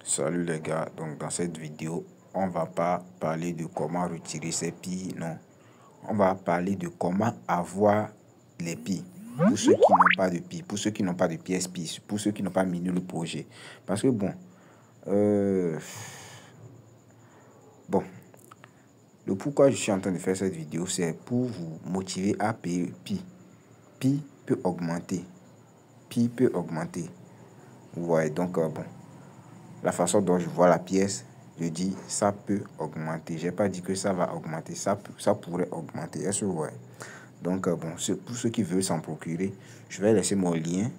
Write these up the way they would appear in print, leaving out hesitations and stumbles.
Salut les gars, donc dans cette vidéo, on va pas parler de comment retirer ses pi, non. On va parler de comment avoir les pi. Pour ceux qui n'ont pas de pi, pour ceux qui n'ont pas de pièces pi, pour ceux qui n'ont pas miné le projet. Parce que euh, bon, le pourquoi je suis en train de faire cette vidéo, c'est pour vous motiver à payer pi. Pi peut augmenter. Pi peut augmenter. Ouais, donc bon. La façon dont je vois la pièce, je dis ça peut augmenter. J'ai pas dit que ça va augmenter. Ça pourrait augmenter. Est-ce que ouais? Donc bon, pour ceux qui veulent s'en procurer, je vais laisser mon lien,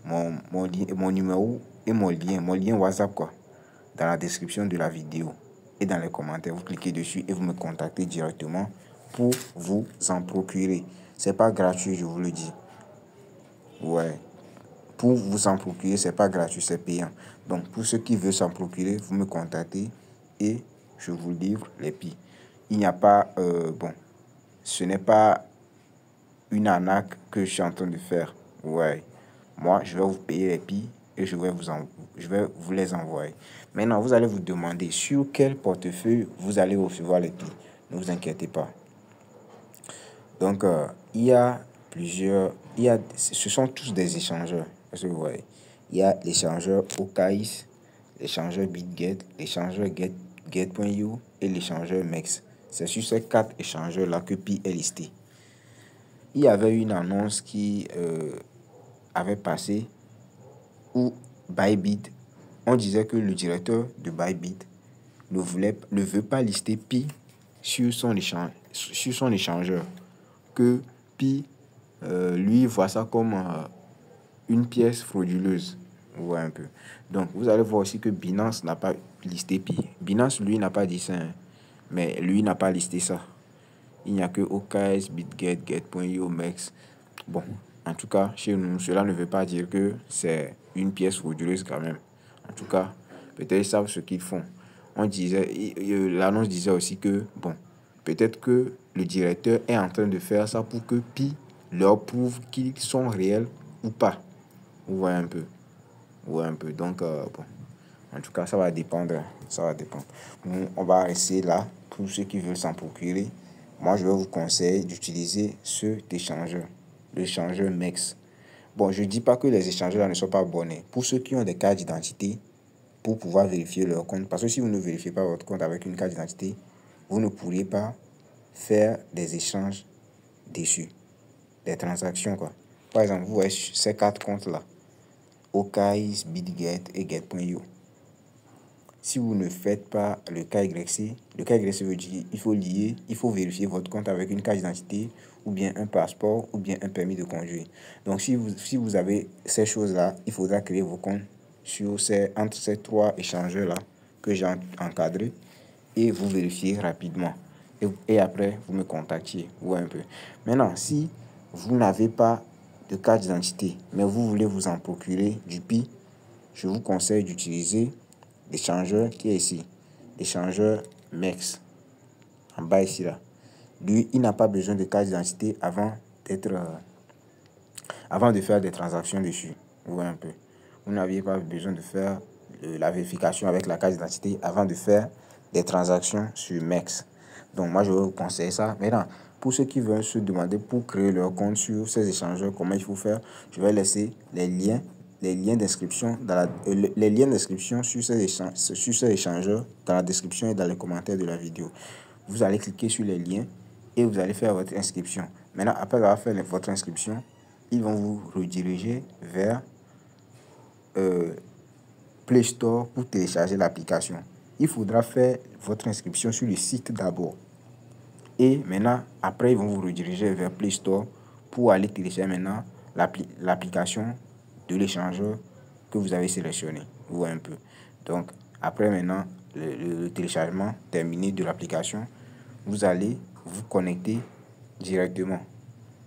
mon numéro et mon lien WhatsApp quoi, dans la description de la vidéo et dans les commentaires. Vous cliquez dessus et vous me contactez directement pour vous en procurer. C'est pas gratuit, je vous le dis. Ouais. Pour vous en procurer, c'est pas gratuit, c'est payant. Donc, pour ceux qui veulent s'en procurer, vous me contactez et je vous livre les pi. Il n'y a pas, bon, ce n'est pas une arnaque que je suis en train de faire. Ouais. Moi, je vais vous payer les pi et je vais vous les envoyer. Maintenant, vous allez vous demander sur quel portefeuille vous allez recevoir les pi. Ne vous inquiétez pas. Donc, il y a plusieurs, ce sont tous des échangeurs. Parce que vous voyez, il y a l'échangeur Okais, l'échangeur BitGet, l'échangeur Get.io et l'échangeur MEX. C'est sur ces 4 échangeurs-là que Pi est listé. Il y avait une annonce qui avait passé où Bybit, on disait que le directeur de Bybit ne veut pas lister Pi sur son échangeur. Que Pi, lui, voit ça comme une pièce frauduleuse. Ouais, un peu. Donc, vous allez voir aussi que Binance n'a pas listé Pi. Binance, lui, n'a pas dit ça. Hein. Mais lui n'a pas listé ça. Il n'y a que OKS, BitGet, Get.io, MEX. Bon, en tout cas, chez nous, cela ne veut pas dire que c'est une pièce frauduleuse quand même. En tout cas, peut-être ils savent ce qu'ils font. On disait, l'annonce disait aussi que, bon, peut-être que le directeur est en train de faire ça pour que Pi leur prouve qu'ils sont réels ou pas. Vous voyez un peu. Ouais, un peu. Donc, bon. En tout cas, ça va dépendre. Ça va dépendre. Nous, on va rester là. Pour ceux qui veulent s'en procurer, moi, je vais vous conseiller d'utiliser cet échangeur. L'échangeur MEX. Bon, je ne dis pas que les échangeurs là ne sont pas abonnés. Pour ceux qui ont des cartes d'identité, pour pouvoir vérifier leur compte. Parce que si vous ne vérifiez pas votre compte avec une carte d'identité, vous ne pourriez pas faire des échanges dessus. Des transactions, quoi. Par exemple, vous voyez ces 4 comptes-là. Okais, BitGet et Get.io. Si vous ne faites pas le KYC, le KYC veut dire il faut vérifier votre compte avec une carte d'identité ou bien un passeport ou bien un permis de conduire. Donc si vous avez ces choses-là, il faudra créer vos comptes entre ces 3 échangeurs-là que j'ai encadrés et vous vérifiez rapidement. Et après, vous me contactiez. Ouais, un peu. Maintenant, si vous n'avez pas de carte d'identité, mais vous voulez vous en procurer du Pi, je vous conseille d'utiliser l'échangeur qui est ici. L'échangeur MEX. En bas ici, là. Lui, il n'a pas besoin de carte d'identité avant de faire des transactions dessus. Vous voyez un peu. Vous n'aviez pas besoin de faire la vérification avec la carte d'identité avant de faire des transactions sur MEX. Donc, moi, je vais vous conseiller ça. Maintenant, pour ceux qui veulent se demander pour créer leur compte sur ces échangeurs, comment il faut faire, je vais laisser les liens d'inscription les liens d'inscription sur ces échangeurs dans la description et dans les commentaires de la vidéo. Vous allez cliquer sur les liens et vous allez faire votre inscription. Maintenant, après avoir fait votre inscription, ils vont vous rediriger vers Play Store pour télécharger l'application. Il faudra faire votre inscription sur le site d'abord. Et maintenant, après, ils vont vous rediriger vers Play Store pour aller télécharger maintenant l'application de l'échangeur que vous avez sélectionné. Vous voyez un peu. Donc, après maintenant, le téléchargement terminé de l'application, vous allez vous connecter directement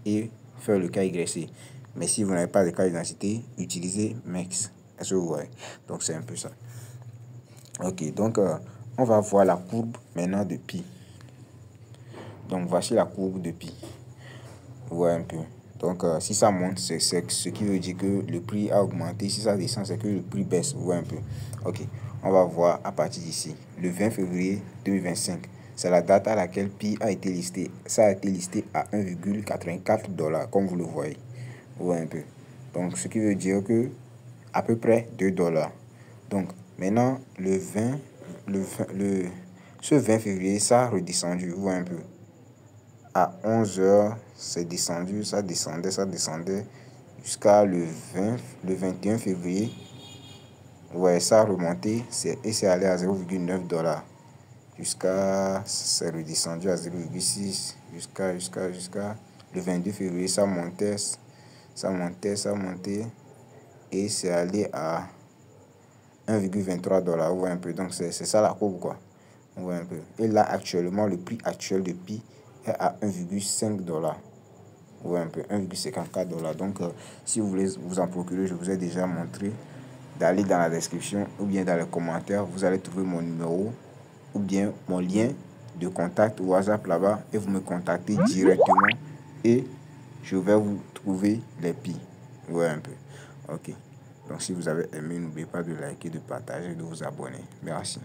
et faire le KYC. Mais si vous n'avez pas de carte d'identité, utilisez MEX. Est-ce que vous voyez? Donc, c'est un peu ça. Ok, donc, on va voir la courbe maintenant de Pi. Donc, voici la courbe de Pi. Vous voyez un peu. Donc, si ça monte, c'est ce qui veut dire que le prix a augmenté. Si ça descend, c'est que le prix baisse. Vous voyez un peu. Ok, on va voir à partir d'ici. Le 20 février 2025, c'est la date à laquelle Pi a été listé. Ça a été listé à 1,84 $, comme vous le voyez. Vous voyez un peu. Donc, ce qui veut dire que à peu près 2 $. Donc, maintenant, ce 20 février, ça a redescendu. Vous voyez un peu. À 11 h, c'est descendu, ça descendait jusqu'à le 21 février. Ouais, ça a remonté et c'est allé à 0,9 $. C'est redescendu à 0,6 jusqu'à le 22 février, ça montait et c'est allé à 1,23 $. Vous voyez un peu, donc c'est ça la courbe quoi. Vous voyez un peu. Et là actuellement, le prix actuel de Pi est à 1,5 $. Vous voyez un peu, 1,54 $. Donc si vous voulez vous en procurer, je vous ai déjà montré d'aller dans la description ou bien dans les commentaires, vous allez trouver mon numéro ou bien mon lien de contact WhatsApp là-bas et vous me contactez directement et je vais vous trouver les Pi. Vous voyez un peu. Ok. Donc si vous avez aimé, n'oubliez pas de liker, de partager, de vous abonner. Merci.